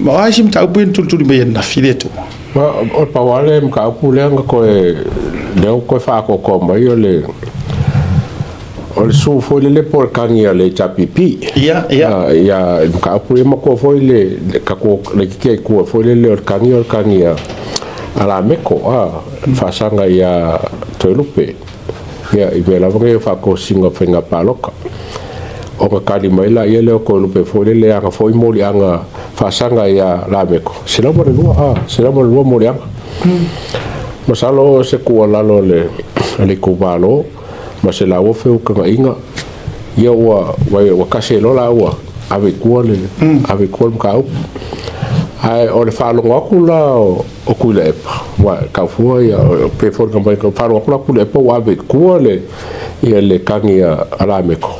ma ai sim tau pin tu me na fileto o pawale mka pule nga ko leo ko fa ko mai le su foi le por kania le chapipi ya mka pule ma ko foi le ka ko le ke ko foi le kania ala meko fa sanga ya tolupe ya ibela vanga fa ko singa fenga paloka o ka kali mai la ia le ko lupe foi le anga foi moli anga fasanga ya la meko sila mo le mo le anga masalo se ku la lo le ku balo masela o fe ka inga ia wa kase lo la wa ave ku ka u ai o le falo ngakula o ku le wa ka fu ya pe for ka mai ka falo ngakula ku le wa ave ku le ia le kangia ala meko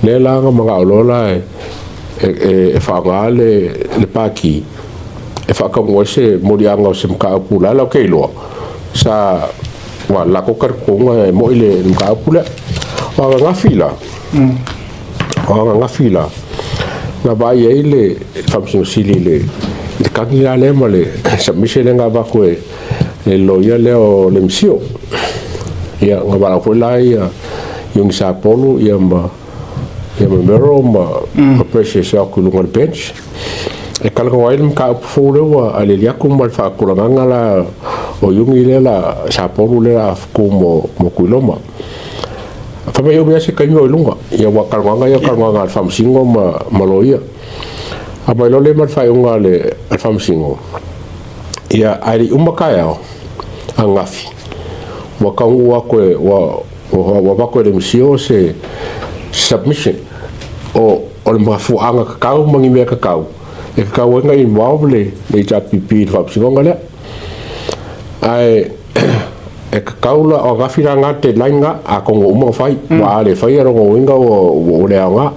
le la nga mga olola e whaanga le pāki e whakaunga se morianga o se mkaapula lau kei loa sa wa lako karkonga e moi le mkaapula wanga nga fila nga vai e le whamsingo sili le kangi la le ma le samise le nga wako e loia leo le msio ia nga wala fo la ia yung sa polo ia ma mero ma precious ya kulunga bench e kala ko wai mka fo le wa ale ya ko mal fa ko nga la o yung ile la sa polo le ko mo kuloma fa me yo me se kanyo lunga ya wa kalwanga ya kalwanga fam singo ma loia aba lo le mal fa unga le fam singo ya ari umakaya angafi wa kangu wa ko wa ko le misio se submission o le mafu anga kakau mangi me kakau e kakau nga involve le chapipi fam singo ngale ai e kakau la o gafira nga te lainga a kongo uma fai wa le fai ro winga o le anga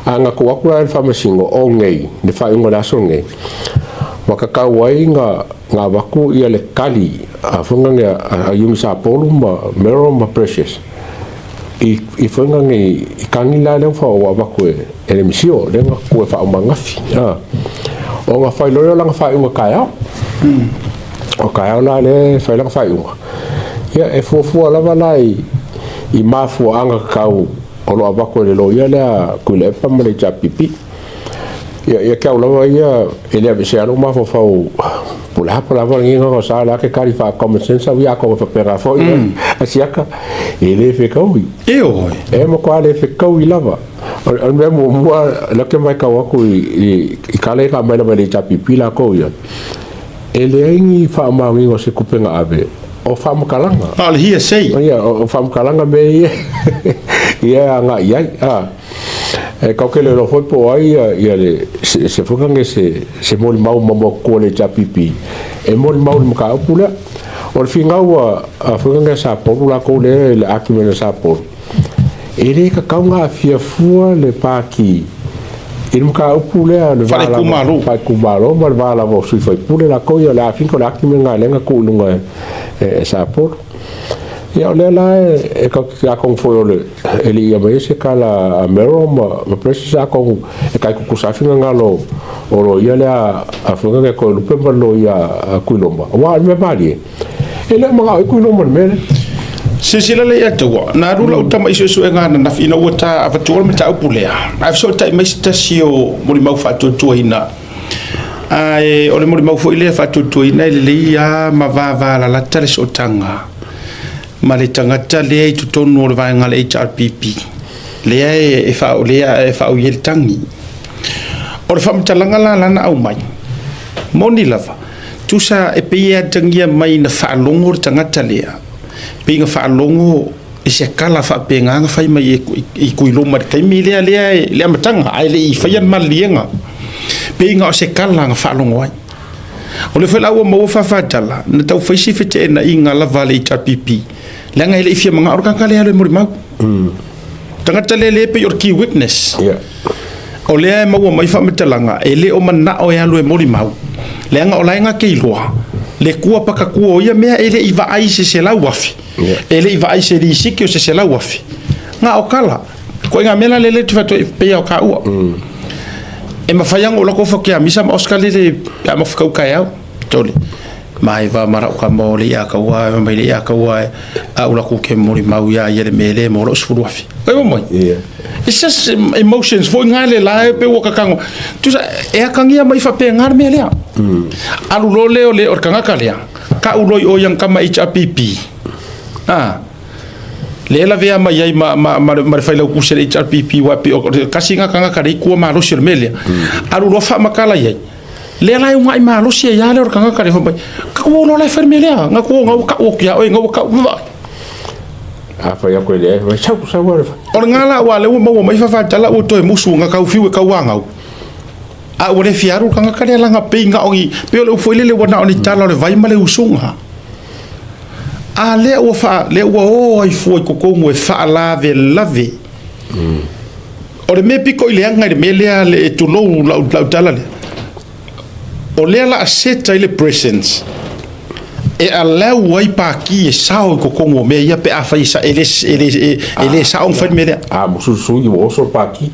anga ko akura fam singo o ngei le fai nga la so ngei wa kakau wai nga waku ia le kali a funga nga a yung sa polo ma mero ma precious i funga ngi kangi la le fa wa waku e le misio le nga ko fa manga fi o nga fai lo la nga fai nga kaya o kaya la le fai la fai nga ya e fo la valai i mafu anga kau o lo waku le lo ia la ku le pa ma le chapipi ya ka ula ia ele se alo ma fo pula ngi ngo sa la ke kari fa common sense wi ko fa pera fo asiaka ele fe kaui e mo kwa le fe kaui lava al me mo la ke mai ka wa ku i kale ka mai na le chapi pila ko ia ele ngi fa ma ngi ngo se kupenga ave o fa mo kalanga al hia sei ia o fa mo kalanga me ia nga ia e ka ke le lo foi po ai ia le se fuga nge se mol mau mo ko le chapipi e mol mau mo ka pula o finga wa fuga nge sa po la ko le akime sa po e le ka nga fia fua le paki e mo ka pula le fa kumalo mal vala vo sui foi pula la ko ia la finko la akime nga lenga ko lunga sa po ya le la e ka ko foi le eli ya me se kala mero ma precisa ko e ka ku safinga ngalo o lo ia la afunga ko lu pemba lo ia kuilomba wa me bali ele ma ko kuilomba me sila le ya to na rula utama iso so nga na fina wata avatul me ta upulea I've so ta me stasio mori mau fa to ina ai o le mori mau fo ile fa to ina le ya ma va la tale so tanga ma le tangata le tu tonu le vai ngale HRPP le e fa o yel tangi o le fam talanga la na au mai moni lava tu sa e pe ya tangia mai na fa longo tangata le pe nga fa longo e se kala fa pe nga fa mai e kuilo ma kai mi le matanga ai le fa yan malienga pe nga se kala nga fa longo ai o le fa la mo fa tala na tau fa si fete na inga la vale HRPP langa ile ifia manga orkan kale halo mori mau tangata le pe your key witness o le mau mai fa metalanga ele o mana o ya lo mori mau lenga o lainga ke iloa le kua paka kua ia mea ele iva ai se la wafi ele iva ai se ri sikio se la wafi nga o kala ko nga mela le tu fa pe o ka u e mafaianga o lako fa kia misa ma Oscar le ya mafukau kai au tole mai va mara ka mo le ya ka wa mai le ya ka wa a ula ku ke mo mau ya le mele mo lo sfuru afi kai mo it's just emotions foi ngale la pe wo ka kango tu sa e kangia mai fa pe ngar mele alu lo le o le or kanga kalia ka uloi o yang kama HRPP le la vea mai ai ma fai lau kusere HRPP wa pe kasi nga kanga kare ku ma lo sir mele alu lo fa makala ye le la un ai ma lo sia ya le or kanga kare fa ka ko lo la fer mele nga ko nga ka o kia o nga ka apa ya ko le wa chau sa wa or ngala wa le mo mai fa tala o to musu nga ka fiu ka wanga a o le fiaru kanga kare la nga pe nga ongi pe o foi le wana oni tala le vai male usunga a le o fa le o ai foi ko mo fa lave o le me piko ile anga me le tu lo la tala le o le la aseta ile presence e ala wai pa ki e sao ko mo me ia pe a fa isa ele sa on fa me le a mo su i mo so pa ki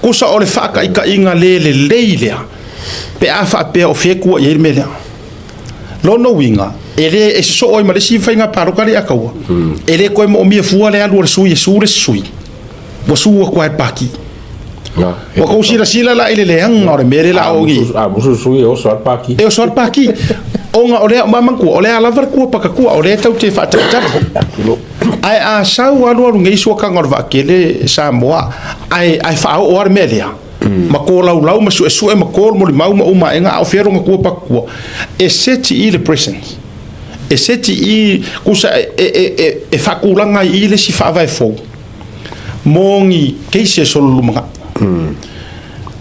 kusa o le whaka ika inga le leilea pe a wha pe o whekua i ere lea lono winga ele e so oi ma le si whainga parokari a kaua ele koe mo o mia fua le alu o le sui e sure sui wa sua kua e paki wa kou sila la ele leanga o le mere la ongi a mo sui e o soar paki e o soar paki onga o le mamangkua o le alavar kua pakakua o le tau te whaatau ai a sau alu ngai so ka ngor va kele sa moa ai fa o ar melia ma ko lau ma su e ma ko mo mau ma uma enga o fero nga ku pa ku e seti i le presence e seti i kusa e fa kulanga i le si fa vai fo mongi keise so lumanga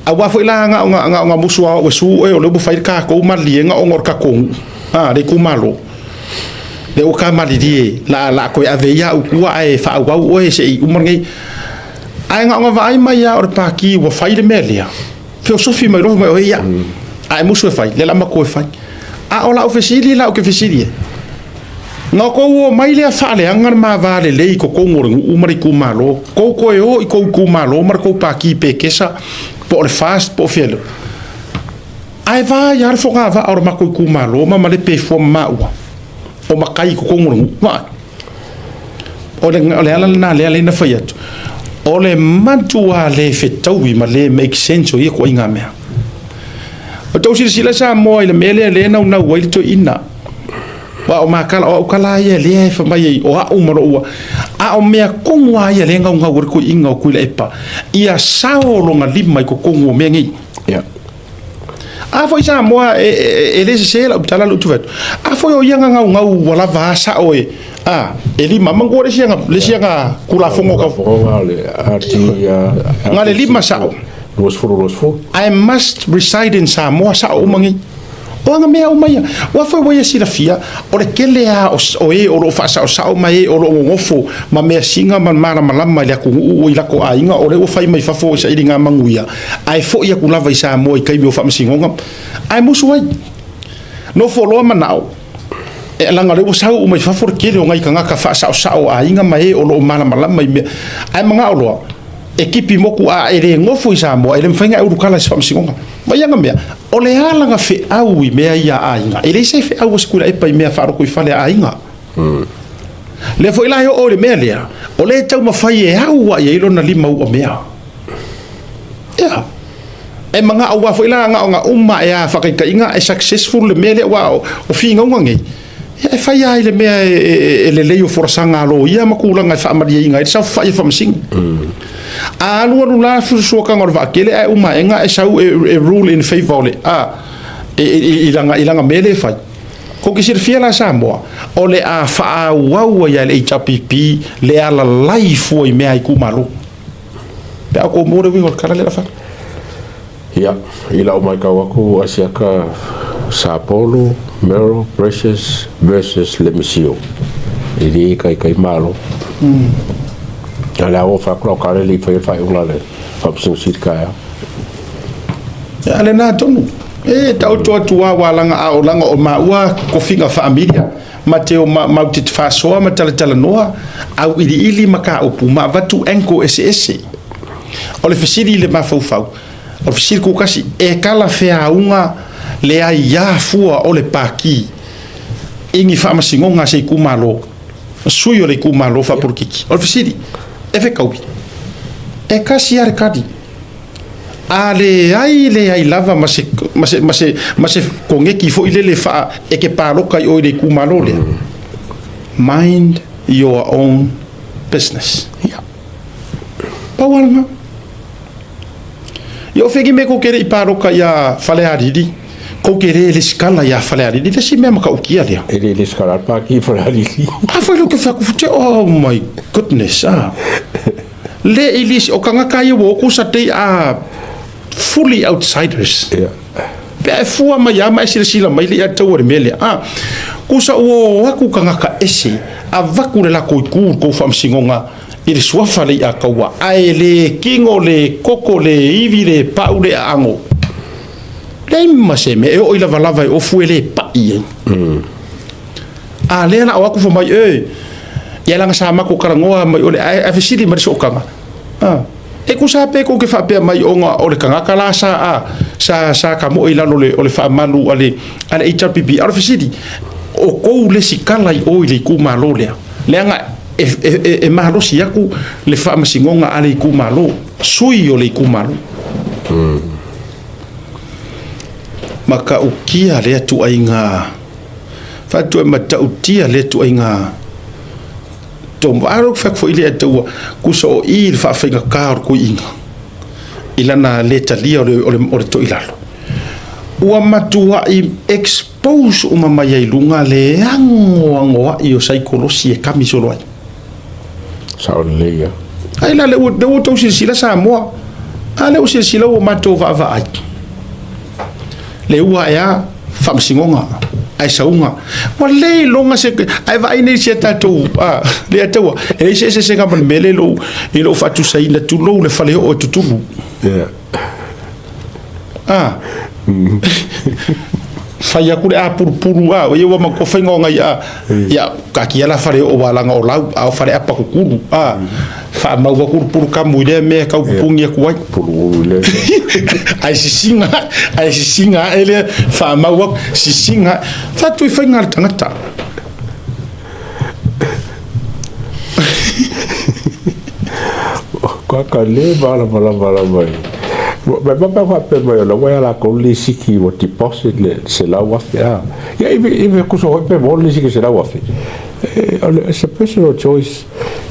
a wa foi la nga musu o su e o le bu fai ka ko ma lienga o ngor ka ko le ku malo le o ka malidi la ko aveia o ku ai fa wa o e se i umorngai ai nga vai mai ya o pa ki o fai de melia filosofi mai ro mai o ia ai musu fai le la ma ko fai a o la ofisili la o ke fisili no ko o mai le fa le angar ma vale le ko ko ngor umari ku malo ko e o ko ku malo mar ko pa ki pe kesa por fast po fielo ai va yar fo ga va or ma ko ku malo ma le pe fo ma o makai ko ngor ma o le ala na le na faiat o le mantua le fetaui ma le make sense o ia ko inga mea o tau sila sa mo ile mele le na wai to ina wa o makala o kala ia le fa mai o a umaro a o mea kongwa ia le nga ko inga ko le pa ia sao lo nga lima ko kongo me ngi ya a foi sa mo e le se la utala lu tuvet a foi o yanga nga wala va sa oe eli mama ngore sianga kula fongo ka le artia ngale lima sa los fo I must reside in Samoa sa o mangi o nga mea o mai wa foi wa si la fia o le kele a o e o fa sa o mai o lo ngofo ma me singa man mara malama le ku o ila ko ainga o le o fai mai fa fo sa iringa manguia ai fo ia kula vai sa mo i kai mo fa msingonga ai musu wai no folo manao e langa le usau o mai fa for kele o ngai kanga ka fa sa o ainga mai o lo mara malama ai manga o lo ekipi moku a ere ngofo isa mo ele mfenga u kala sa msingonga bayanga mea o le ala nga fe au i mea ia ainga ele se fe au skula e pai mea faro ko fale ainga le foi la yo o le mea lea o le tau mafai e au wa ye lona lima u mea ya e manga au wa foi la nga umma e a fakika inga e successful le mea le wa o finga ngangi e fai ai le mea ele le yo forsanga lo ia makula nga fa maria inga e sa fai fa msing alu la fu ka ngor va kele ai uma enga e sau e rule in favor le ilanga mele fai ko ki sir fiela sa mo o le a fa wa ya le HPP le ala life o me ai ku malo pe ko mo re ngor kala le fa ya ila o mai ka wa ku Asiaka Sapolo Mero Precious versus le Misio ili kai malo ala o fa kro kare li fa una le fa psu sit ka ya ale na tonu e tau to wa langa o langa o ma wa ko finga familia mateo ma tit fa so ma tala noa au ili maka o puma vatu enko ese o le fisiri le ma fau o fisiri ku kasi e kala fea unga le ai ya fua o le paki ingi fa masingonga se kumalo suyo le kumalo fa purkiki o fisiri e fe kaupi e kasi ar kadi ale ai lava mase kongeki fo ile le fa e ke paloka o le kumalo le mind your own business pawalanga yo fegi me ko kere iparoka ya fale aridi ko kere le skala ya fale aridi te si mema ka ukia le le skala pa ki fale aridi foi lo que fa ku fute oh my goodness le ilis o kanga kai wo ku sa te fully outsiders pe fua ma ya ma sila mai le ata wor mele ku sa o aku kanga ka ese avaku le la ko ku fam singonga il soit fallait à kawa ai le kingo le koko le ivi le paule ango le mase me o ila valava o fuele pa ie le na o ku fo mai ya langa sa ma ko karangoa mai o le ai fisiri ma so kanga e ku sa pe ko ke fa pe mai onga o le kanga kala sa ka mo ila o le fa malu ale HRPP ar fisiri o ko le sikala o ile ku malo le anga e malo si aku le fa masingonga ale ku malo sui o le ku malo maka ukia le tu ainga fa tu mata utia le tu ainga tom aro fa fo ile tu ku so il fa finga kar ku inga ilana le talia o to ilalo ua matua I expose umama ia ilunga le angoa I o saikolosi e kamisolo ai Saulia. Ai la le o tau sila sa moa. A le o sila o matou va ai. Le ua ea famsingonga ai saunga. Wa le longa se ai va ai nei se tatou le ataua. E se ka ban mele lo I lo fatu sai na tu lo le fale o tutulu. Fai aku le puru o ia ma ko fainga ia ka ki ala fare o walanga o lau a fare apa ku kuru fa ma wa puru ka muile me ka pungi ku ai puru le ai singa ele fa ma wa singa fa tu fainga tangata ka le bala mai ma pa pe mai la wa la ko le siki o deposit le se la wa ya ibe ku so pe mo le siki se la wa it's a personal choice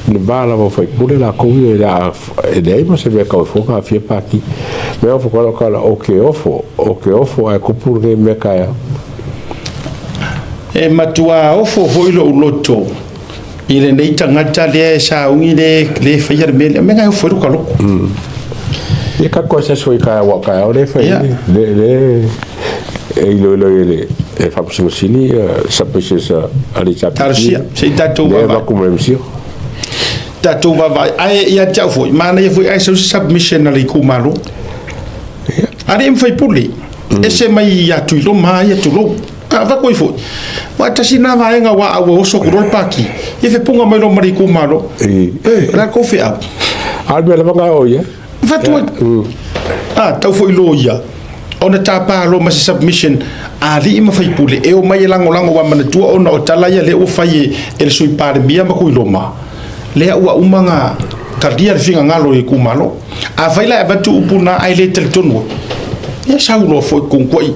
le bala va fai pure la ko ya e dei ma se ve ka fo ka fie pati me o fo ka la o ke ofo ai ko pure me ka ya e matua ofo fo ilo loto ile nei tangata le sa ungi le fai me me ga fo ka lo e ka cosa soi ka wa ka ore fa le e le fa possiamo sini sapesse sa ali tarsia sei tatou va come msio tatou va ai ia tau foi mana ia foi ai submission ali ku malo ari fai puli ese mai ia tu lo mai tu lo va coi foi wa tasina va enga wa o so ku rol paki e fe punga mai lo mari ku malo la ko fe a albe la va o ya Fatua tau foi loia ona tapa lo ma submission ali ma fai pule e o mai lango wa mana tua ona o tala ia le o fai e sui pare bia ma ku loma le ua umanga kardia finga ngalo e kumalo a vai la batu upuna ai le teltono e sa uno foi con coi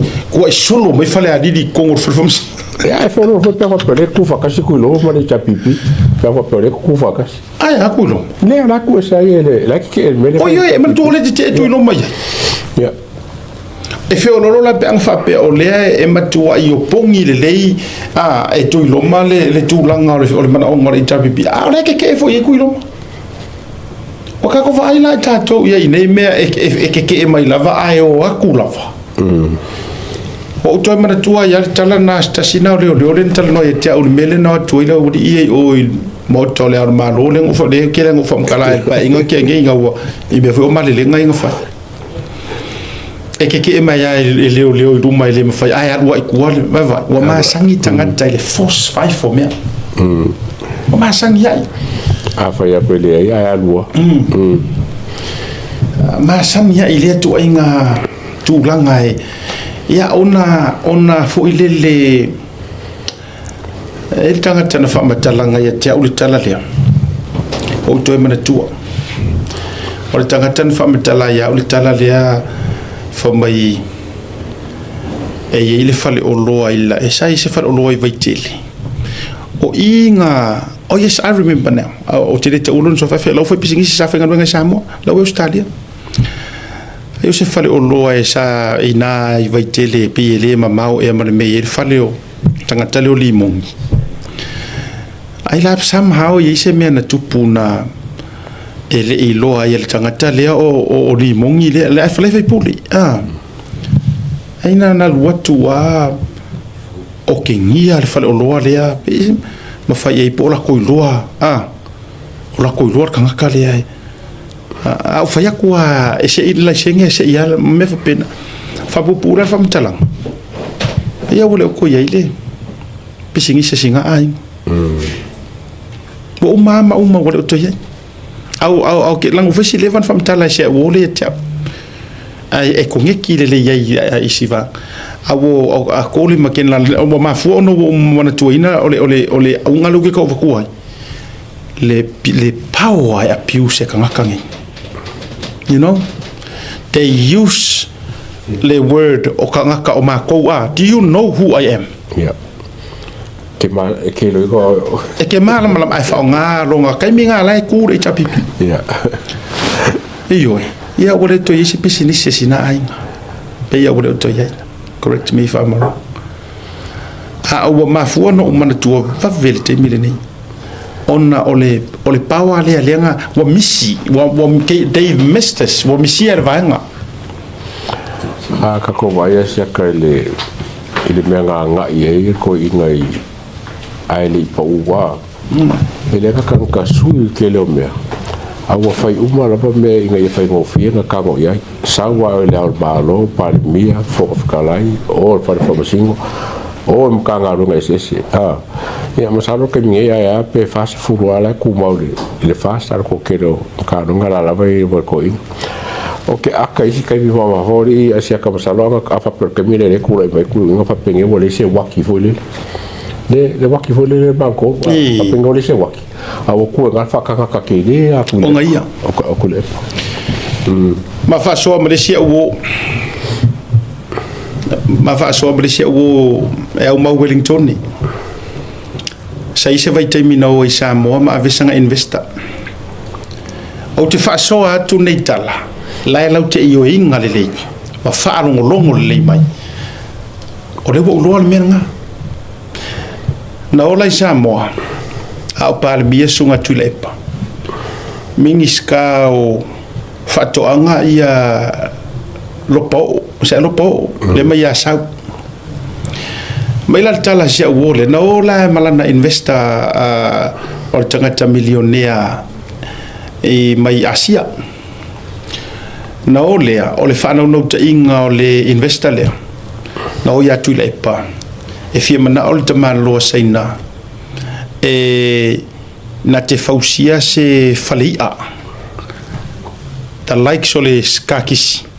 solo mai fale ali di con fomos e foi no foi para ku fa kasi ku lo ma ni chapipi para ku fa kasi ai akulo le la ku sa ele la ke me o yo e ma tu le te tu no mai ya e fe ono la pe fa pe o le e ma tu ai o pongi le lei e tu lo male le tu langa o le mana o ngari chapipi le ke foi ku lo o ka ko vai la tato ia nei me e mai lava ai o akulava o to mana tua ia tala na stasina le tala no e te o mele na tu ile o di o mo to le ar malo le ngo le ke le ngo fam kala pa inga ke ngi ngo I be fo male le ngai ngo fa e ke mai le du mai le fa ai ar wa ku va wa ma sangi tanga le force 5 for me wa ma sangi ai a fa ya pe le ai ar wa masam ya ile tu inga tu langai ya ona fo ile e tanga tana fa matalanga ya te uli tala le o to mana tu o tanga tana fa matala ya uli tala le fa mai e ile fale o loa ila e sai se fale o loa I vaitele o inga oh yes I remember now o te te ulun so fa lo foi pising sa fa nganga samo lo Australia eu se fale o loa e sa ina I vaitele pe ele mamau e ma me ele fale o tanga tale o limong I love somehow ye se me na tupuna ele I loa ele tanga tale o limong ile le fale fa puli aina na watu wa o kengia le fale o loa lea ma fai e po la koiloa o la koiloa kanga kale ai au fai akua e se ila senge se ia me fa pena fa pupura fa mtalang ia wole ko ia ile pisingi se singa ai bo uma wole to ia au ke langu fesi levan fa mtala se wole te ai e ko ngeki le ia isiva awo a koli maken la o ma fu no mana tuina ole unga luke ko vakuai le power a piuse kangakangi you know they use the word o kangaka o ma ko do you know who I am yeah ke ma ke lo ko e ke ma la ai fa nga longa kai mi nga lai ku re chapipi yeah iyo ia ole to yisi pisini sesina ai pe ia ole to ia correct me if I'm wrong o ma fu no mana tu va velte mileni ona ole power le lenga wa misi wa Dave Masters wa misi ervanga ka ko vai sia ka ile menga nga ye ko ingai ai le pa uwa ele ka sui ke le me awa fai uma la me ingai fai ngo fia ka ngo ia sawa le al balo par mia fo kalai o par famosingo o mkanga runga ese ya masalo ke mi ya pe fast food wala ku mauli le fast ar ko kero ka runga la vai ko in okay aka isi kai viva ma hori asia ka masalo ka fa per ke mi le ku le ku ngo fa penge wole se waki fole le waki fole le banco pa pengo le se waki awo ku nga fa ka ke le a ku o ngai o ku le ma fa so Malaysia wo e o mau Wellington ni sai se vai termina o Samoa ma avesanga investor o te fa so atu nei tala lai lau te io inga le lei ma fa longo le mai o le wo lo al menga na ola Samoa a par bia sunga tulepa mingiska o fatoanga ia lopo le mai ya sau mai la tala sia wole na ola malana investor o tangata millionaire e mai Asia na ole fana no ta inga ole investor le na o ya tulepa e fia mana ole te malo saina na te fausia se falia ta like sole skakisi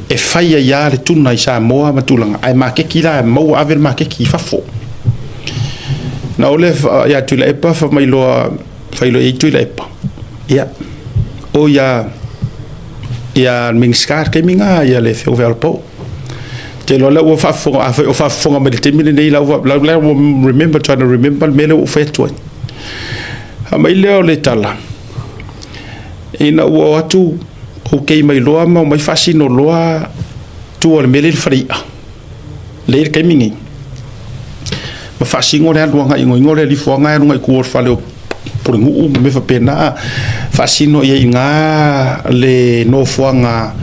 e faia ya le tuna I Samoa matulanga ai makeki la mau ave makeki fafo na ole ya tula e pa fa mai lo e tula e pa ya o ya mingskar ke minga ya le fe po te lo la o fafo o fafo ma te mine nei la remember trying to remember mele o fe to ha mai le tala ina o atu okay mai loa ma mai fasino loa tu o mele fria le ke mingi ma fasingo le luanga ingo le li fonga ngai ku fa le por ngu me fa pena fasino ye nga le no fonga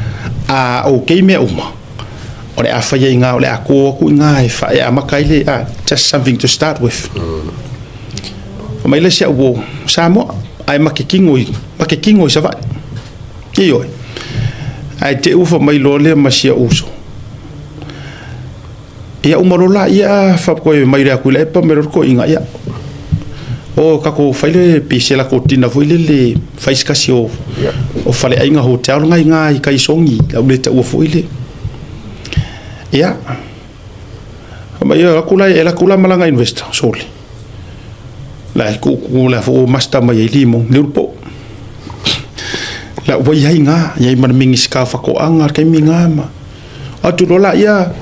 okay me uma ore afa ye nga ole ako ku nga fa ya makaile just something to start with mai le sia wo Samoa ai makekingo sa va iyo ai te ufa mai lo le masia uso ia umarola ia fa ko mai le akule pa mero ko inga ia o kako faile pisela ko tina foile le faiskasio o fale ainga hotel ngai kai songi la ule ta ua foile ia ma ia kula malanga investor sole la ku la fo master mai limo lirpo la wai ainga ia man mingi ska fa ko anga kai minga ma atu rola ia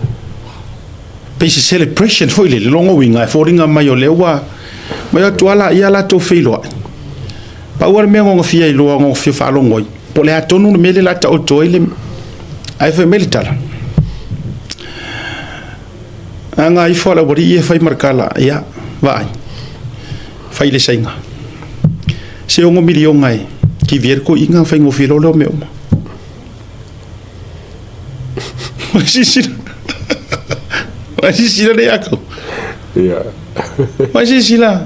pese celebration foile longo winga fo ringa mai o lewa ma atu ala ia la to filo pa ua me ngo fia ilo ngo fia fa longo po le atonu me le la ta o toile ai fe melitala anga i fola bori e fai markala ia vai fai le sainga se ongo milion ai ki vier ko inga fai ngo filo lo meu masisila le ako ia masisila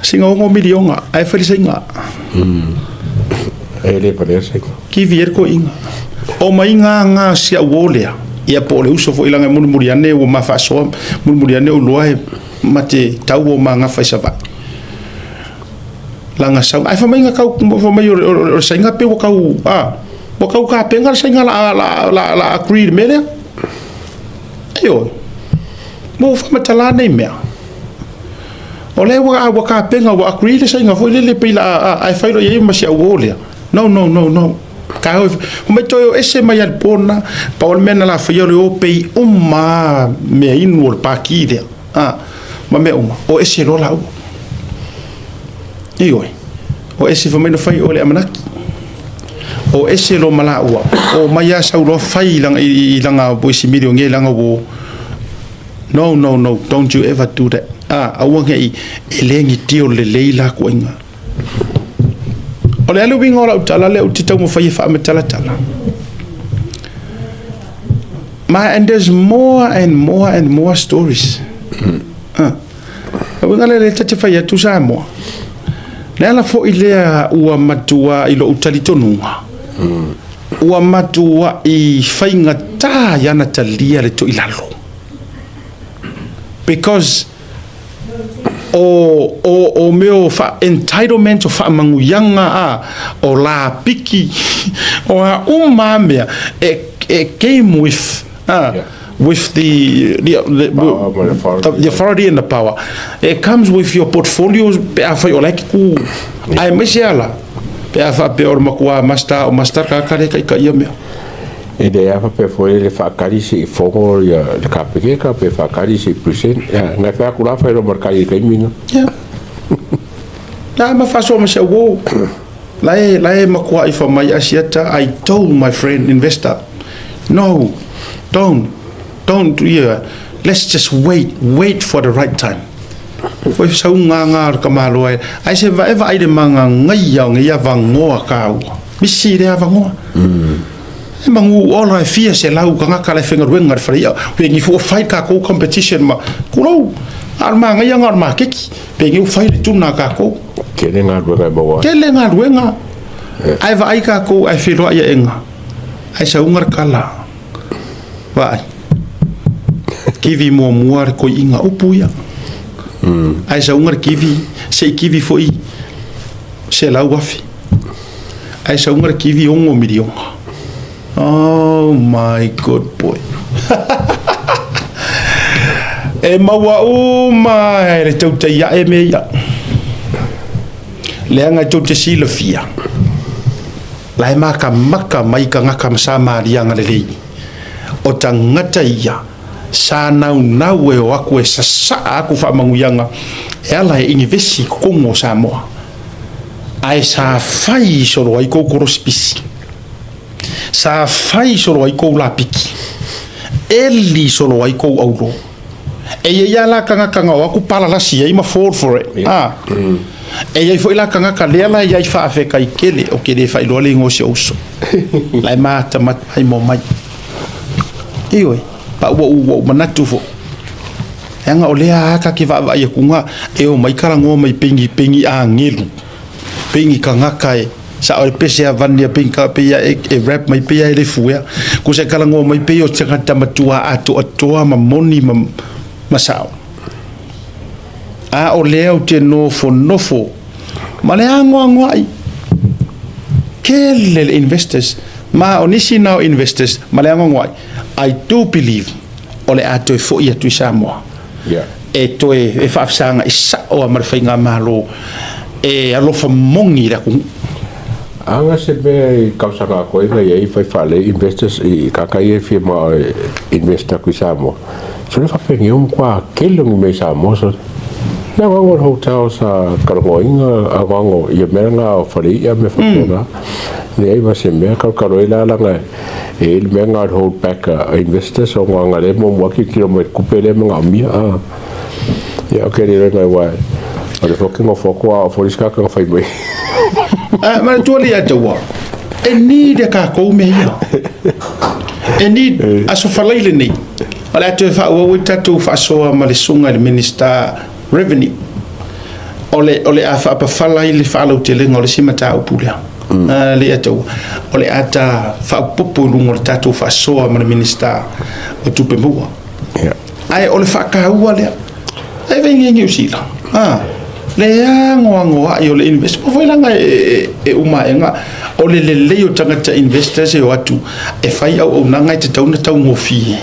singa ongo milion ai fai le sainga ele parece ki vier ko inga o mainga nga sia wolea ia po le uso fo ilanga murmuriane o mafaso murmuriane o loe mate tau o manga faisa va langa sa ai fa mainga kau fo mai o sainga pe o kau o kau ka penga sainga la agree mele ayo mo fa matala nei mea o le wa ka penga o agree sainga fo le pe la ai fa lo ye ma sia wolea no kau me toyo ese mai al pona pa o mena la fia o pei uma me inward pa kide ma me uma o ese lo la oi o ese fa mena fai o le amanaki o ese lo mala o mai asa lo fai langa bo isi million nge langa bo no don't you ever do that awanga i elengi tio le leila ko inga o le alu winga o tala le utita mo fai fa me tala and there's more and more stories winga le tata fai tu sa mo le ala fo ile ua matua ilo utali tonunga ua matua i fainga ta yana talia le to ilalo because o meu fa entitlement o fa manguyanga o la piki o umamea came with with the authority and the power. It comes with your portfolios pe afa o like ku ai mesiala pe afa pe or makua master ka kare ka ia me e de afa pe foi le fa kari si fogo ya le kapeke ka pe fa kari si present ya na fa kula fa ro markai ka minga ya ma fa so ma se wo lai makua ifa mai Asiata. I told my friend investor no don't let's just wait for the right time. Foi sau nga kamalo ai se va eva ai de manga ngai ya vangoa ka misi de vangoa mangu all I fear se lau ka ngaka le finger wengar faria we ngi fo fight ka ko competition ma kulo arma ngai nga arma keki pe ngi fight tu na ka ko kele nga wenga ai va ai ka ko ai filo ya enga ai sa ungar kala vai kivi mo muar ko inga upuya ai sa ungar kivi foi se la wafi ai sa ungar kivi ongo milion oh my good boy e mawa uma le tautai ya e me ya le anga tautai sila fia lai maka mai ka ngaka masama rianga le lei o tangata ia sa nau e o aku e sasa aku wha manguyanga e ala e ingi vesi kongo sa moa ai sa fai soro ai kou korospisi sa fai soro ai kou lapiki eli soro ai kou aulo e ia la kanga o aku pala lasi e ima fall for it e ia fo ila kanga ka lela ia fa afeka i kele o kele fa ilo le ngosi oso lai mata ai mo mai ioi pa wo manatu fo anga olea ka ki va ia kunga e o mai kala ngo mai pengi a ngelu pengi kanga kai sa o pese avania pinka pe ia e rap mai pe ia le fuia ku se kala ngo mai pe o tsaka tamatua ato ma moni ma sao a o leo te nofo ma le ango ai kele le investors ma onisi now investors malengo ngoi I do believe ole ato fo ia tu Samoa e toe e faafsanga isa o amarwhainga malo e alofa mongi la ku anga se be kausanga ko ia i fai fale investors i kakai e firma investor ku Samoa so le fapengi kwa kele me Samoa so na wango hotel sa karongoinga awango ia menga o fale ia me fapena ne va se me karoila langa e il menga hold back investors o nga le mo mo ki kilometer kupele menga mia ya okay le ngai wa ale fokingo foko a foriska ka fai mai ma tu ali atawa e ni de ka ko me ia e ni aso falaile ni ala tu fa o tatu fa so ma le sunga le minister revenue ole a fa pa falaile fa lo tele ngol simata o pula le atau ole ata fa popo ngol tatu fa so ma le minister o tupe mua ai ole fa ka ua le ai vengi ngi usila le ngo ai ole invest po foi langa e uma enga ole le o tangata investors e watu e fai au nanga te tauna tau ngofi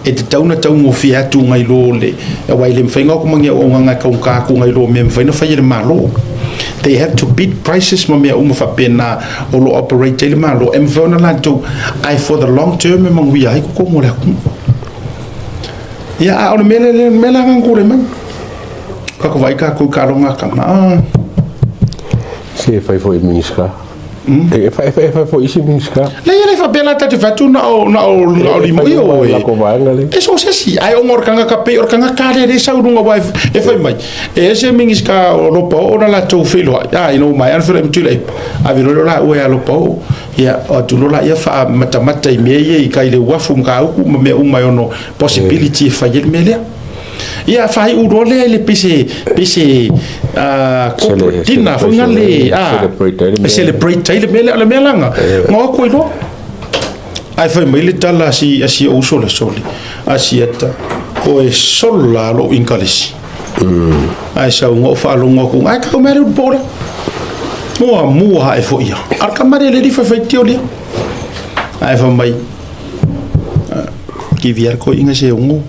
e te tauna tau ngofi atu ngai lole e wai le mfainga ko mangi o nga ka ku ngai lo me mfaina fai le malo they have to beat prices mo me uma fa pena o lo operate le malo em vona la to I for the long term mo wi ai ko mo le ya ole mele ngure man kako vai ka ku karonga kama se fai foi minska e fai foi isi minska le fa bela tatu fatu na o limo yo la ko vai ngale e so se si ai o morkanga ka pe orkanga ka le sa urunga vai e fai mai e se minska o lo po na la to filo ai no mai an frem tule a viro la o ya lo po ya o tu lo la ya fa mata i me ye kai le wafu ka ku me o mai ono possibility fa ye mele ia fai urole le pise dina fungale celebrate le melanga ngo ko lo ai fai mai le tala si o sole asiata Koe Sau lo inkalisi ai sa ngo fa lo ngo ai ka me ru bora mua e fo ia ar kamare le fa fai tio le ai fa mai ki vier ko inga se ngo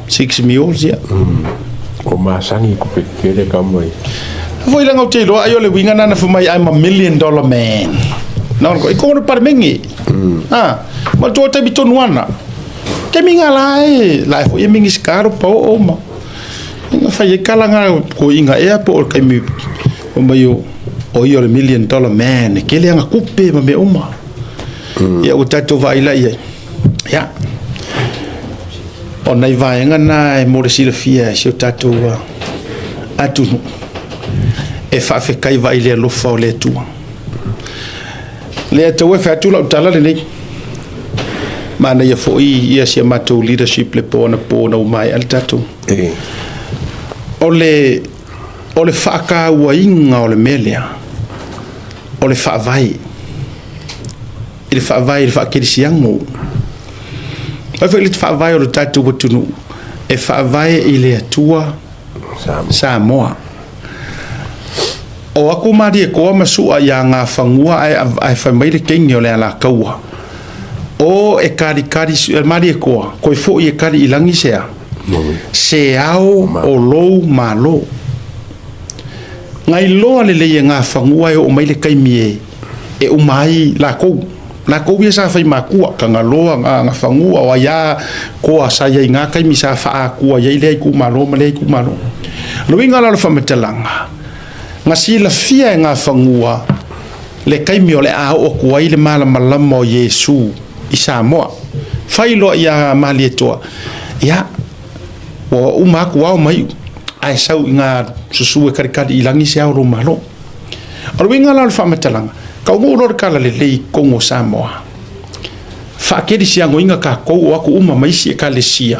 6MILLIONS ya o masangi ko pekele kamoi foi lang o telo ayo le winga na fumai I'm $1 million man na ko no par mengi ma to te biton wana ke minga lai fo ye mingi skaro po o ma nga fa ye kalanga ko inga airport kai mi o mayo o yo $1 million man ke le nga kupe ma me uma ya o tato vai la ya o nei vai ngana e more sila fia si o tatu atunu e fa fe kai vai le lo fa le tu le to fa tu la tala le nei mana ia fo ia si mato leadership le pona mai al tatu ole fa ka wa inga ole melia ole fa vai il fa kirisiango ai foi le fa vai o tatu botunu e fa vai ile atua Samoa o aku mari ko masu ya nga fangua ai fa mai le kengi o le ala kaua o e kari mari ko fo e kari ilangi se ao o lo malo ngai lo le nga fangua o mai le kaimie e o mai la ko bia sa fai makua kanga loa nga fangua wa ya ko sa ya nga kai mi sa fa ku ya ile ku malo male ku malo lo winga la fa metelanga nga si la fia nga fangua le kai mi ole a o ku ile mala malamo Yesu isa mo fai lo ya malieto ya o uma ku wa mai ai sau nga susu karikadi ilangi se ro malo lo winga la fa metelanga ka mo lor kala le Kongo Samoa fa ke di sia ngoinga ka ko wa ku uma mai si ka le sia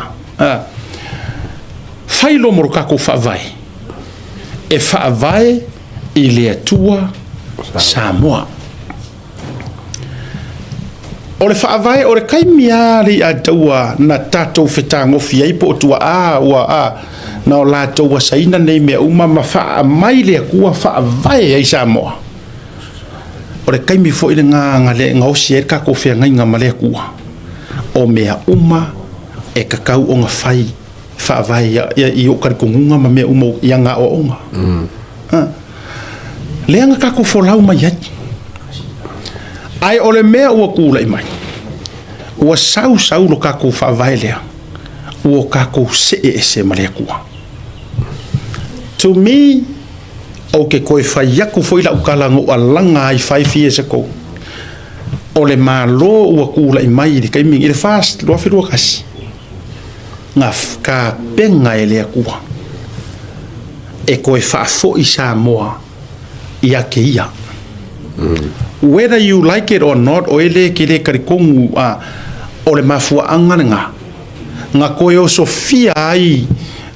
fai lo mo ka ko fa vai e fa vai ile atua Samoa o le fa vai o le kai miari a taua na tato fetango fia ipo tua na o la taua saina nei me uma ma fa mai le ku fa vai ai Samoa o le kaimi fo ile nga le nga o sier ka ko fe nga male kua o mea uma e kakau o nga fai fa vai ya i o kar kunga ma me uma ya nga o onga le nga ka ko fo lau mai ai o le mea o kula mai o sau lo ka ko fa vai le o ka ko se male kua to me o ke koe whai aku foi la ukalango a langa ai 5 years ago o le malo ua kula i mai li kaiming i le fast loa whirua kasi ngā ka penga e lea kua e koe whaafo i sa moa i ake ia whether you like it or not o ele ke le karikongu o le mafua angana ngā koe o sofia ai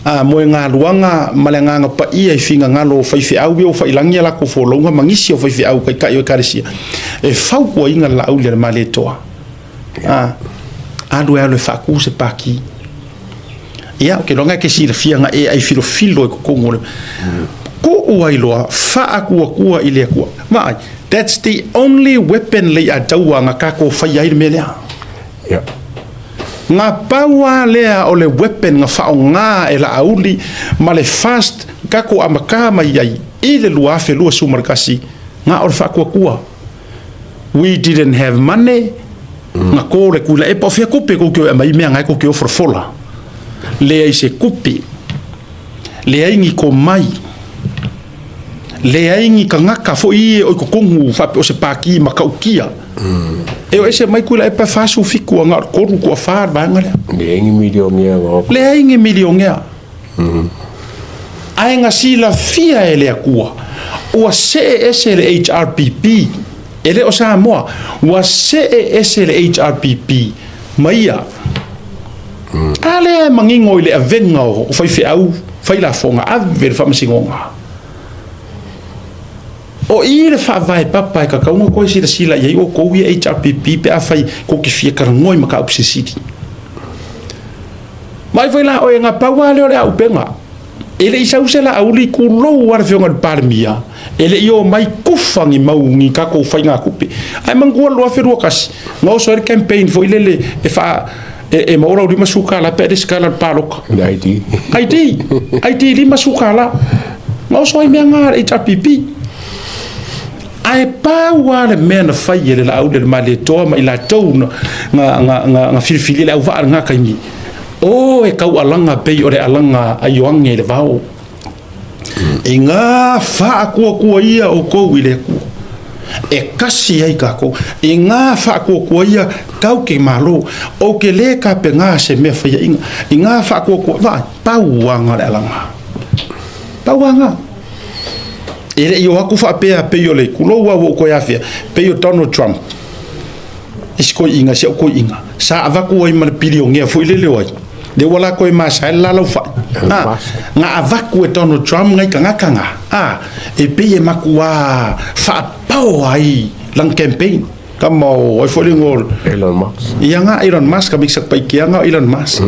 mo ngā luanga malanga pa ia finga ngalo fai au o fai langia la ko folonga mangisi o fai au kai kai karisia e fau ko inga la au le male toa adu le fa ku se paki ia ke longa ke si fianga e ai filo ko ngole ko uai loa fa aku ile ku mai that's the only weapon le atawa nga ka ko fai ai melea yeah nga paua lea o le weapon nga whao ngā e la auli ma le fast kako amaka mai ai i le luafe lua sumarkasi nga o le whakua we didn't have money nga kore kula e pawhia kupe kukio e mai mea ngai kukio forfola lea i se kupe lea ingi ko mai lea ingi ka ngaka fo i o kukungu whape o se pāki makaukia e o ese mai kula e pa fasu fiku nga koru ko far banga le ingi milionea le ingi milionea ai nga sila fia ele akua o se ese le HRPP ele o sa moa o se ese le HRPP maia ale mangingo ile avenga o fai fi au fai la fonga ave fa masingonga o i le fa vai papa ka kaunga ko sila ye o ko wi HRPP pe afai ko ki fia ka ngoi maka upsisiti mai foi la o nga pawa le o penga ele isa usela auli ku lo war fe ngal parmia ele io mai kufangi maungi ka ko fai nga kupe ai mangua lo aferu kas no so campaign foi lele e fa e maura uri masuka la pe skala palok IT li masuka la no so ai menga HRPP ai pawa le mena fai le la aude male to ma ila to nga filfili la uva nga kaimi o e kau alanga pe ore alanga ayoange le vao e nga fa ku ia o ko wile ku e kasi ai ka ko e nga fa ku ia kau ke malo o ke le ka pe nga se me fa i nga fa ku va pawa nga le alanga pawa nga ele yo aku fa pe yo le kulo wa ko ya fe pe yo Donald Trump isko inga se ko inga sa ava ko i mal billion ya fo ile le wa de wala ko ma sa la lo fa nga ava ko Donald Trump ngai kanga e pe e makua fa pau ai lang campaign kamo o fo le ngol Elon Musk nga Elon Musk ka miksa pa ki nga Elon Musk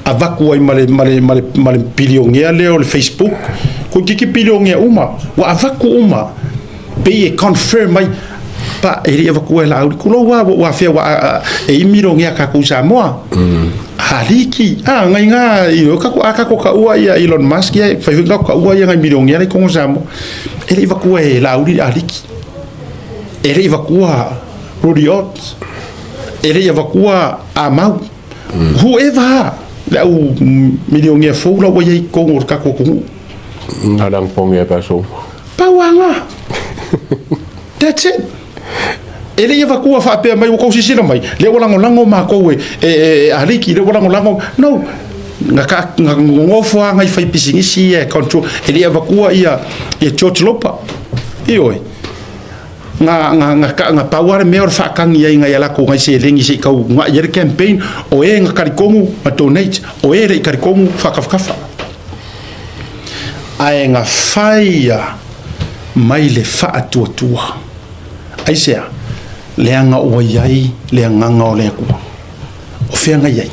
ava ko i mal billion ya le o Facebook ko kiki pilonge uma wa avaku uma pe e confirm mai pa e ri avaku la kulo wa fe wa e mironge ka ku sa moa haliki ngai nga i ka ko ua ia Elon Musk ia fa vinga ka ua ia ngai mironge ai ko sa mo e ri avaku la uri haliki e ri avaku Rodiot e ri avaku amau whoever la mironge fo la wa ia ko ka ko Nadang pongnya paso. Pawanga. That's it. Ele ia vakua fa pe mai ko sisi na mai. Le wala ngolango ma ko aliki le wala ngolango. No. Ngaka ngofo ngai fai pisingisi e control. Ele ia vakua ia George Lopa. Ioi. Nga power me or fa kan ia ngai ala ko ngai se lengi se kau nga yer campaign o e nga karikomu ma donate o e re karikomu fa kafa. Ai nga faia mai le fa tua ai sea le anga o yai le anga o le ku o fe nga yai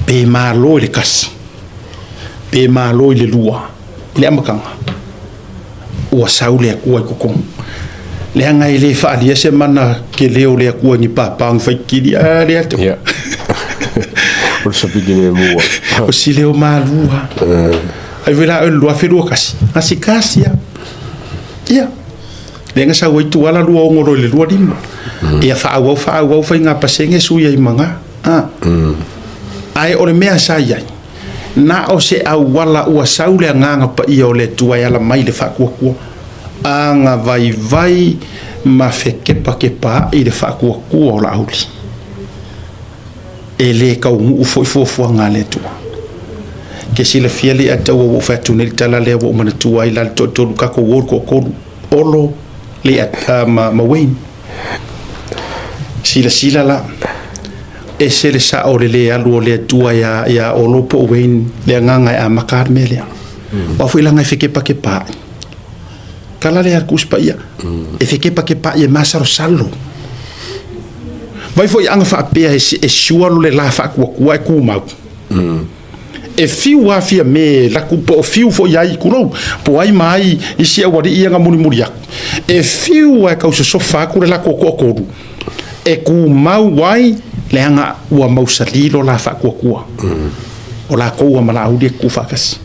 pe malo le kas pe malo le lua le amakanga o sau le ku ai ku le ngai le fa ali se mana ke leo le ku ni papa ang fai ki le ato ya o se pidi mo o si leo malua ai vela o lo afiru kasi ya le nga sa wai tu ala lu o ngoro le lu dim ia fa fai nga pasenge su ia manga ai o le mea sa ia na o se au wala ua saule nganga pa ia o le tua ala mai le fa kua anga vai ma fekepa kepa i le fa kua o la auli e le kau mu fo nga le tua ke sila fiali ata o fa tunel tala le o mana tua i la to ka ko olo le ata ma wen sila la e se le sa o le alu o le tua ya o lopo wen le nganga a makar mele wa fu ilanga fekepa kepa kala le arkus pa ia e fekepa kepa ia masaro salo vai foi anga fa pe e sualo le la fa ku mau e fiu a fia me la ku po fiu fo ai ku po ai mai i sia wadi ia nga muri e fiu a ka so fa ku la ko e ku mau wai le anga ua mausalilo la fa ku o la ko mala u de ku fa kas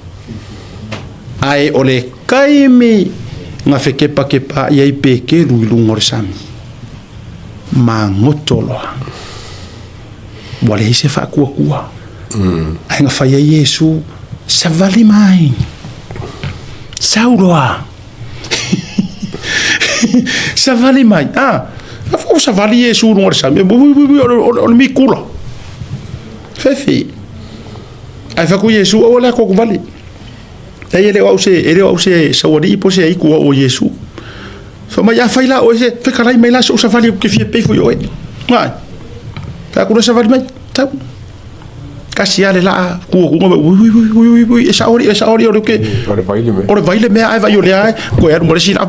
ai o le kaimi nga fekepa kepa ia i pe ke lu ngor sami ma ngotolo wale se fa ku ai nga fa Yesu sa vali mai sauroa sa vali mai Fo sa vali Yesu ngor sami o mi kula fefi ai fa ku Yesu o la ko vali ele o se sa wadi po se iku o Yesu so ma ya faila o se fe kala mai la so sa vali ke fie pe fo yo ai ta ku sa vali mai ta kasi ale la ku ui esa ori o ke ore baile me ai vai o le ai ko er mo si la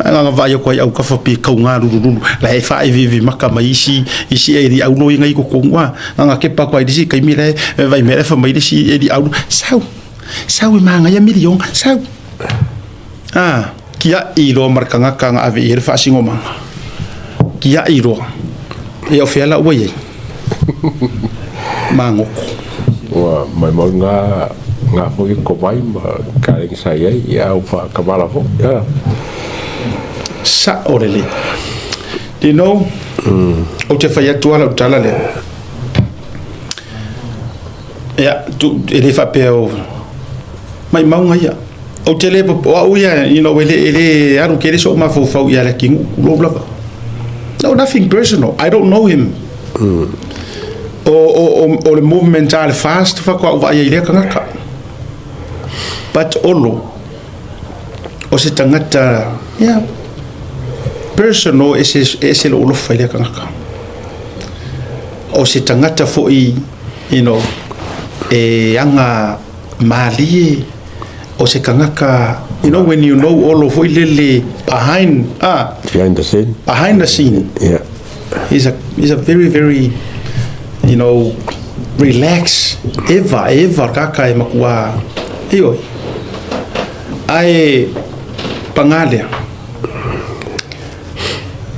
nga vai ko au ka fa pe ka nga ruru la e fa vivi maka mai isi e di au no ngai ko ngwa nga ke pa ko ai disi kai mi le vai me fa mai disi e di au sau manga ya milion sau kia iro marka nga ka ave ir fa singo manga kia iro e o fela o ye mango wa mai nga fo ko vai ma ka ring sai ya fa ka bala fo ya sa orele o te fai atua la utala le ya tu ele fa peo mai maunga ya o te le po o ya ele aru kere so ma fo ya la king lo bla no nothing personal I don't know him o le movement al fast fa ko vai ile kanga but olo o se tangata ya personal ese lo fai kanga o se tangata foi e anga mali o se kanga when you know all of lele behind the scene yeah he's a very very relax ever kaka e makua io ai pangalia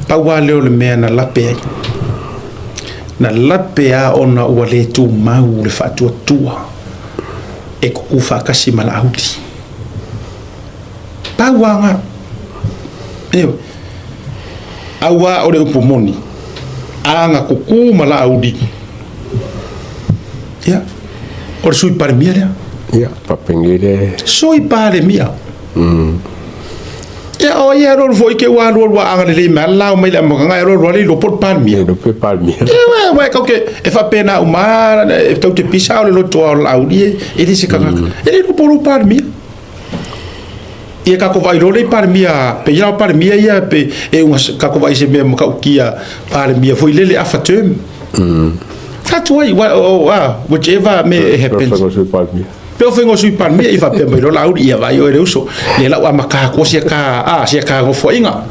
pawale o le mea na lape a ona ua le tu mau le fatuatua e kuku fakasi mala auli pawanga awa o le upumoni anga kuku mala auli ya o le sui pare mia ya papengile sui pare mia ya o ya ro foi ke wa anga le mala o mai la manga ro le lo por palmia ya wa ka ke e fa pena o ma e tau te pisa o le to la audi e di se kanga e le por palmia e ka ko vai ro le palmia pe ya palmia ya pe e un ka ko vai se me ka kia palmia foi le afatem fatoi whichever may happen Pero fengo sui pan me ifa pe lo laudi ia vai o reuso le la wa maka ko sia ka go fo inga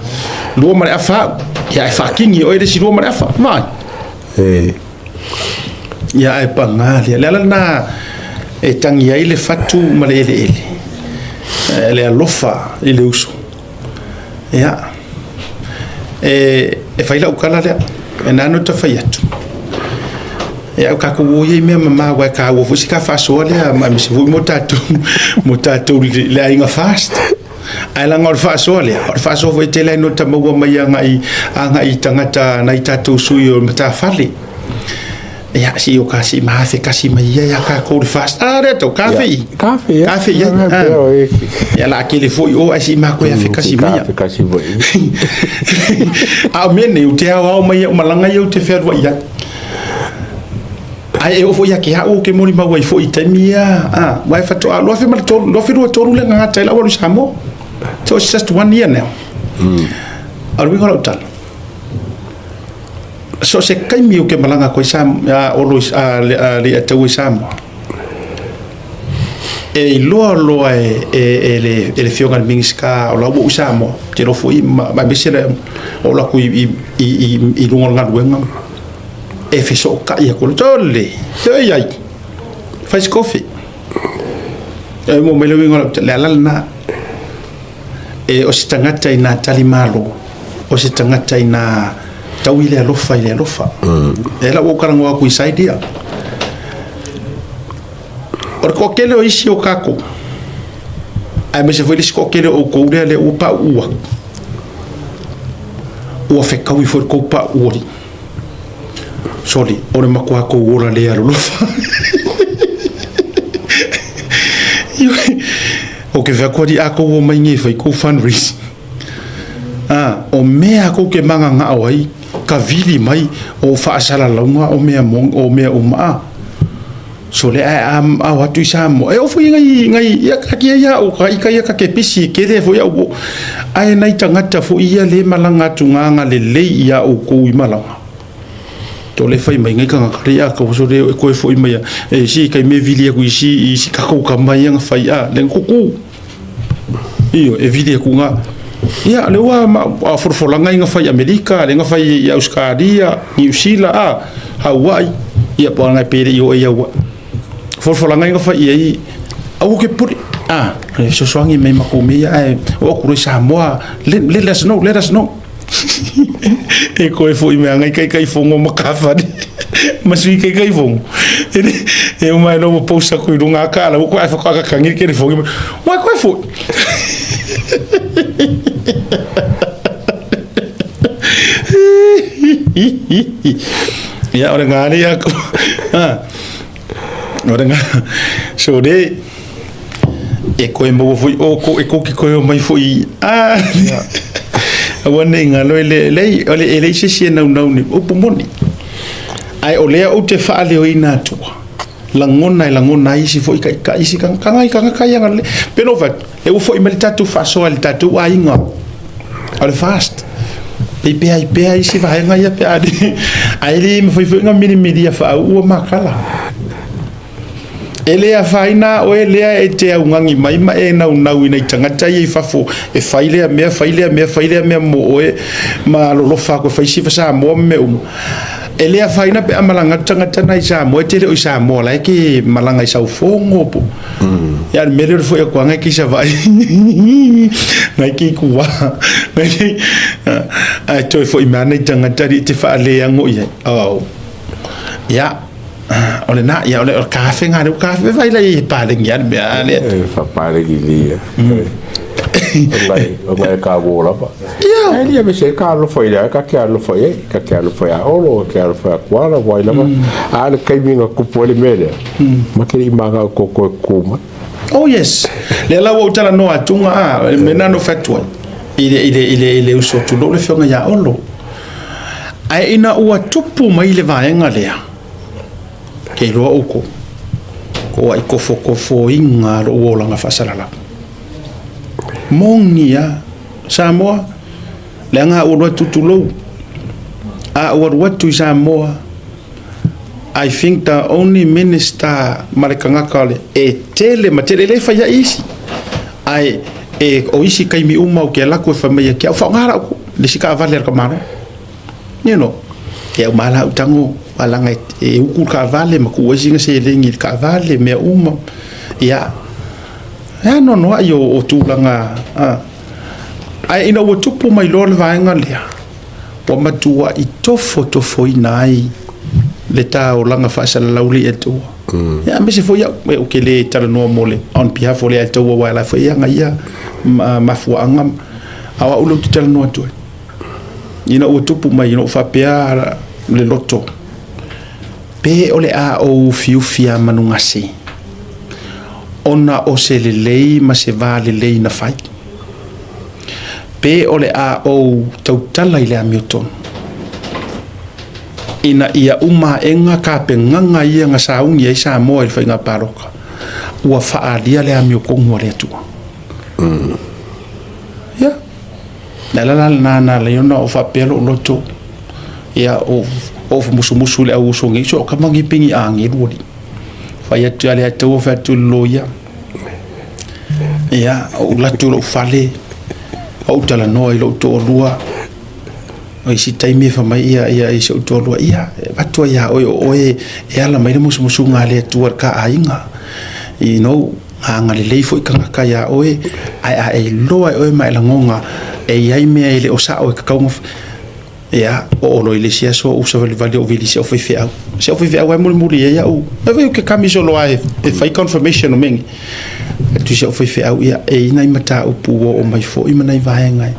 lo mare afa ya fa kingi o ere si lo mare afa mai ya e pangali la na e tangi ai le fatu male ele le alofa ele uso ya e faila ukala le e nano ta fai atu e au ka ko ye me mama wa ka wo fu sika fa so le ma mi fu motato le ainga fast ai la ngor fa so vo te le no ta mo mai anga i tangata na i tatu sui o mata fali ya si o kasi ma fe kasi mai ya ka ko fast re to kafe ya la ke le foi o asi ma ko ya fe kasi mai a mene u te au mai malanga eu te fer wa ya ai e o foi ya ke ha o ke mori ma wa foi te mia wa fa to lo fe ma to lo fe ro to le nga ta la wa samo. So it's just 1 year now. Are we going to so se kai mi o ke malanga ko sam o lo le tau sam e lo le fionga minska o la bo sam te ro foi ma besere o la ku i lungo nga wenga e fe so ka ya ko tolle te ai faz coffee e mo me lo wingo le na e o se tangata ina tali malo o se tangata ina tawile alofa ile alofa e la wo karango aku isaidia o ko kele o isi o kako ai me se foi ko kele o ko le o pa ua o fe ka wi for ko pa uri sorry o le makwa ko ora le alofa o ke va ko di ako o mai ngi fai ko fundraising o mea ko ke manga nga ai ka vili mai o fa sala longa o mea mong o mea uma so le a watu samo e o fu ngai ya ka ya o ka ya ka ke pisi ke le fo ya o ai nai tangata fo ia le malanga tunganga le ya o ko i malanga to le fai mai ngai ka ya ko so le ko fo i mai e si ka me vili ku si ka ko ka mai nga fai le kuku io e vili ku nga ya le wa a forfolanga nga fai Amerika le nga fai Australia New Zealand Hawaii ia po nga pere yo ia wa forfolanga nga fai ai au ke puri so swangi mai makumi ai o ku sa moa let us know e ko e foi me ngai kai fongo makafa masui kai fongo e o mai no posta ko runga kala ko ai fa ka kangi ke fongo wa ko foi ya ora ngani aku ora nga so de e ko mbo foi o ko e ko ki ko mai foi awane ngalo le se na ni o pomoni ai o le o te fa le o ina tu langona isi foi ka isi kan ya ngale pero va e o foi melta tu fa so al tatu ai nga al fast pe isi va nga ya pe ai le me foi nga mini media fa o makala ele a faina o ele e te ungangi mai ma e na ina tangata i fafo e faile me mo e ma lo fa ko faisi fa sa mo me ele a faina pe amalanga tangata na isa mo te o isa mo la ke malanga isa fongo po ya melhor foi a kwanga ki sa vai na ki kuwa a to foi mana tangata te fa le ngo ya ole na ya ole kafe ngare kafe vai la i pale ngiar be ale fa pale gilia ngai ka bola pa ya ele be se ka lo foi ka lo foi olo ka lo foi quala vai la ale kai minga ku pole mele makiri manga ko kuma oh yes le la wo tala no atunga menano fatwa ile uso tu do le fionga ya olo ai ina ua tupu mai le vaenga lea ke roa uko ko ai kofo inga ro olanga fasalala mongia Samoa le nga o tutulo a o tu Samoa I think the only minister marekanga kale e matele le fa ya isi ai e o isi kai mi uma o ke la ko fa me ke fa ngara ko le sika valer ka mano you know ke o mala utango alanga e uku ka vale ma ku wasinga se lengi ka vale me uma ya no ayo o tulanga ai ina o tupu mai lol vaenga le wa matua I tofo ina ai le tā o langa whaasala lauli e tua. Ia me se fo ia o ke le tala noa mole on behalf o le ai taua wildlife ia nga ia mafuanga awa ulo tu tala noa tue. Ina ua tupu mai ina whapea le loto. Pe o le a o fiufia manungasi. Ona o se le lei ma se va le lei na fai. Pe o le a o tautala I le amiotonu. Ina ia uma enga ka penganga ia nga saungi ai sa moa I whainga paroka. Ua whaalia le amiokongu le atua. Ia. Nalala nana le ona o whapelo loto. Ia o musu le au usongi. So o kamangi pingi aangi ruori. Whai atu ale atua whatu loia. Ia o latu lo fale. O tala noa I lo to lua. O isi taimi fa mai ia isi o to lua. Ia vatua ia oe e ala mai le musu ngā le atua ka ainga. I no anga le leifo I kangaka ia oe. Ai loa oe mai la ngonga. E iai mea I le osa o kakaunga. Ia o lo ile sia so usa vali o vili se o fefe au. Se o fefe au ai muri ia o. E vei o ke kamiso loa e fai confirmation o mengi. Tu se o fefe au ia e ina I mata upu o mai fo I manai vaenga.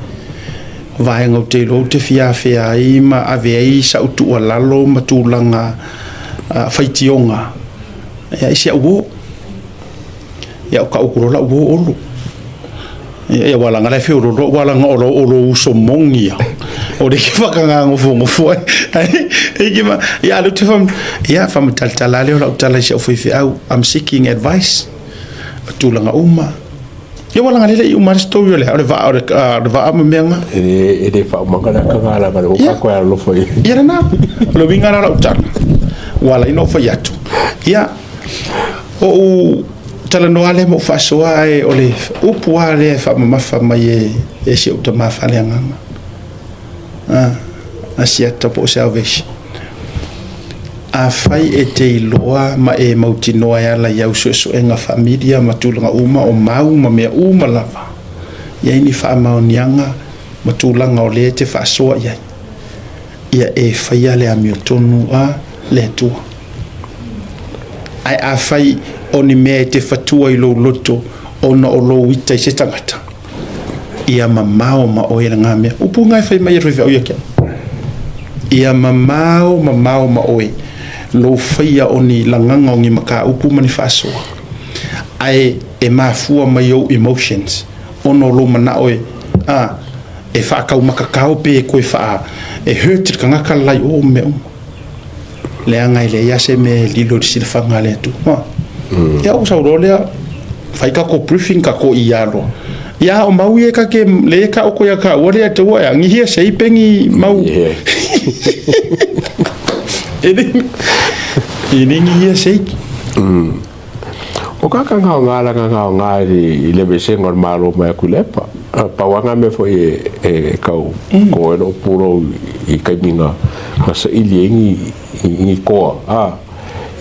Vaenga o te lo te fia I ma ave ai sa utu o lalo matulanga whaitionga. Ia isi au o. Ia o ka ukurola uo olo. Ia walanga lai feo ro walanga olo uso mongi ia. O de ke whakanga ngofo ai ke ma ia lu te fam ia fam taltala le o tala se o fefe au I'm seeking advice. Tulanga uma. Ia walanga le uma story le o va amenga. E de fa mangala kangala ba o ka ko lo foi. Ia na. Lo vinga la utala. Wala ino fa yatu. Ia o tala no ale mo fa soa e o le upu ale fa mafa mai e se o tama fa le nganga. Asiata po salvation. A fai e te iloa ma e mautinoa e ala iau so e ngā familia matulanga uma o mau ma mea uma lava. Iai ni wha maunianga matulanga o le te wha soa iai. Ia e fai ale amiotonu a le tua. Ai a fai o ni mea te whatua I lo loto o na o lo wita I se tangata. Ia mamao ma o ela ngā mea. Upu ngai fai mai e roi au ia kia. Ia mamao ma oe. Lo faya oni langanga o ngi maka upu mani whasoa. Ai e mafua mai o emotions. Ono lo mana oe. E whaakau makakao pe e koe wha. E hurtit ka ngaka lai o meo. Le angai le iase me lilo di sila whanga le atu. Ia o sauro lea. Whaika ko briefing ka ko iaro. Ia o mau e ka ke le ka o ko ia ka. Wale atu wa ya. Ngihia sei pengi mau. Ini ia sei. O ka ngā ngā I le besenga o malo mai kulepa. Pawanga me foi e kau ko no puro I kaiminga masa ili ngi ko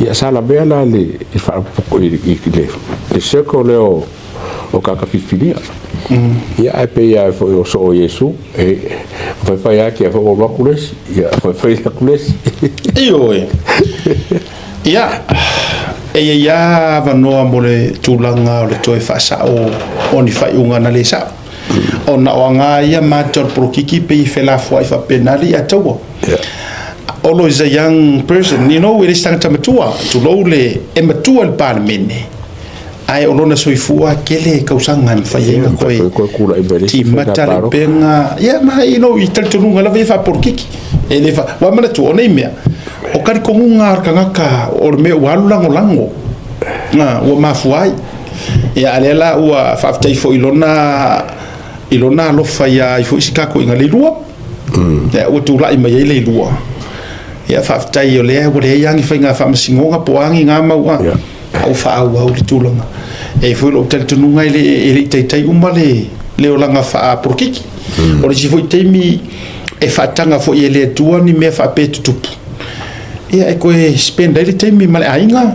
ia sala bela le fa le seko leo o ka fifilia. Ia ai pe ia foi o so Yesu e foi aqui foi o locules ia foi locules. Io ia ia vanoa mole tulanga o le toi fasa o oni fai unga na le sa. Ona o nga ia mator prokiki pe I fela foi fa penali atawa. Always a young person, you know, it is tangata matua to lole e matua le parlemene. Ai olona soifua kele kausanga fa yenga koe ti matale penga ia ma you know I taltunga la vefa porkiki e le fa wa mana tu ona mea o kari kongunga kangaka o me walu lango na o mafuai ia alela ua faftai fo ilona lo fa ia I fo sikako inga le lua ia o tu lai mai le lua ia faftai o le yangi fa inga fa masingonga poangi nga mau au fa au le tulanga e foi lo teltunga ele teitai uma le olanga fa porkiki o le foi teimi e fa tanga fo ele tua ni me fa petu tupu ia e koe spend ele teimi male ainga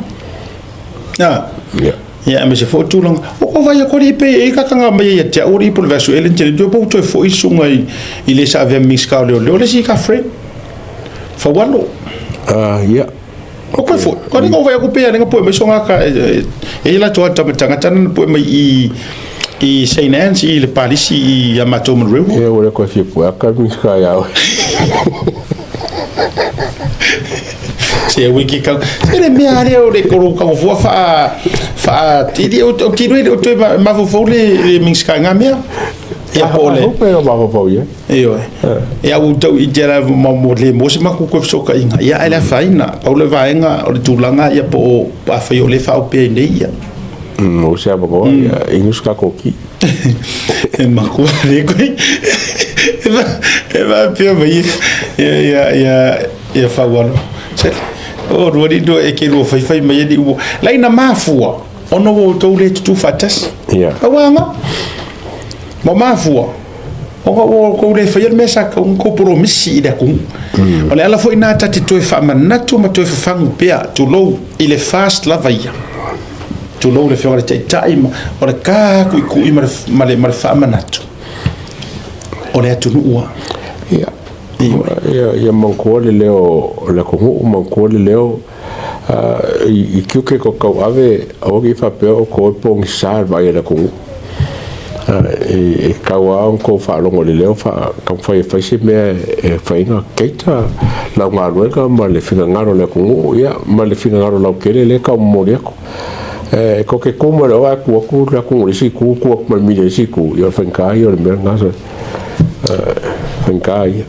ia me se fo tulanga o ko vai ko ri pe e ka kanga mai te ori por verso elen te do po to fo isunga I le sa ve mix ka le si ka friend fa walo ya ko fo ko ni ko vai ko pe nga po me songa ka e la to ta tanga tan po mai I sei Nancy le palisi I amato mru e ora ko fi po ka mix ka ya se wiki ka ele me are o le ko ka vo fa ti o ti o to ma vo le mix ka nga me e pole o pe ma vo ye e au tau I jera mo le mo se ma ku ko so ka inga ya ele faina paulo vaenga o le tulanga ya po pa fa yo le fa o pe nei ya o se abo inus ka koki ma ku le ko e va pe vai ya fa walo o rodi do e ke ro fai mai di wo lai na mafua ono wo to le tu fatas awanga mo mafua o ko le fai mesa ko compromissi da ku o le ala foi na tati to fa manatu ma to fa fangu pea to lo ile fast la vaia to lo le fiore time o le ka ku I male fa manatu o le atu ua ia manko le leo le ko manko le leo I kiuke ko kau ave o ki fa pe o ko pong sar vai le ko e kawa ko fa longo le leo fa ka fa se me fa ina keita la ngaro ka ma le fina ngaro le ko ia ma le fina ngaro la ke le ka mo le ko ko ke ko mo o ku la ko le si ku ma mi le si ku ia fa ka ia le me ngaso fa ka ia